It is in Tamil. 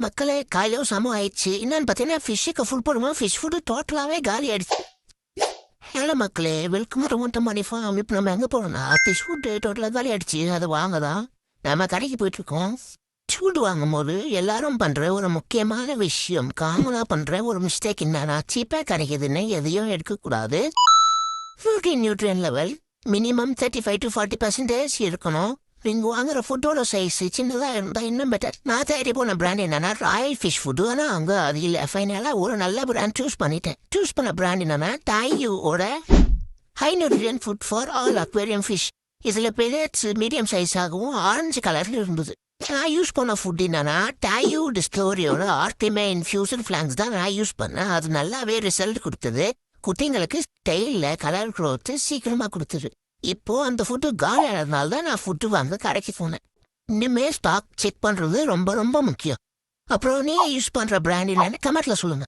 மக்களே காலையில சமம் ஆயிடுச்சு. என்னன்னு பார்த்தீங்கன்னா ஃபிஷ்ஷுக்கு ஃபுல் போடுவோம். ஃபிஷ் ஃபுட்டு டோட்டலாகவே காலி ஆயிடுச்சு. ஹலோ மக்களே, வெல்கம் டு மொட்டை மணி ஃபார்ம். இப்போ நம்ம எங்கே போகிறோம்னா ஃபிஷ் ஃபுட்டு டோட்டலாக காலி ஆயிடுச்சு. அதை வாங்க தான் நம்ம கடைக்கு போயிட்டுருக்கோம். ஃபுட் வாங்கும்போது எல்லாரும் பண்ணுற ஒரு முக்கியமான விஷயம், காமனாக பண்ணுற ஒரு மிஸ்டேக் என்னன்னா, சீப்பாக கிடைக்குதுன்னு எதையும் எடுக்கக்கூடாது. Protein nutrient level minimum 35 to 40% இருக்கணும். நீங்கள் வாங்குற ஃபுட்டோட சைஸ் சின்னதாக இருந்தால் இன்னும் பெட்டர். நான் தேடி போன பிராண்ட் என்னன்னா ராயல் ஃபிஷ் ஃபுட்டு. ஆனால் அங்கே அது இல்லை. ஃபைனலாக ஒரு நல்ல பிராண்ட் சூஸ் பண்ணிட்டேன். சூஸ் பண்ண பிராண்ட் என்னன்னா டாயூவோட high nutrient food for all aquarium fish. இதில் பெரியட்ஸ் மீடியம் சைஸாகவும் ஆரஞ்சு கலரில் இருந்தது. நான் யூஸ் பண்ண ஃபுட் என்னன்னா டாயூ டிஸ்கவரியோட ஆர்டிமே இன்ஃபியூசன் ஃபிளாங்ஸ் தான் நான் யூஸ் பண்ணேன். அது நல்லாவே ரிசல்ட் கொடுத்தது. குட்டிங்களுக்கு ஸ்டைலில் கலர் க்ரோத்து சீக்கிரமாக கொடுத்துரு. இப்போ அந்த ஃபுட்டு காலி ஆனதுனால தான் நான் ஃபுட்டு வாங்க கடைக்கு போனேன். இனிமே ஸ்டாக் செக் பண்ணுறது ரொம்ப ரொம்ப முக்கியம். அப்புறம் நீ யூஸ் பண்ணுற பிராண்ட் என்னன்னு கமெண்ட்ல சொல்லுங்க.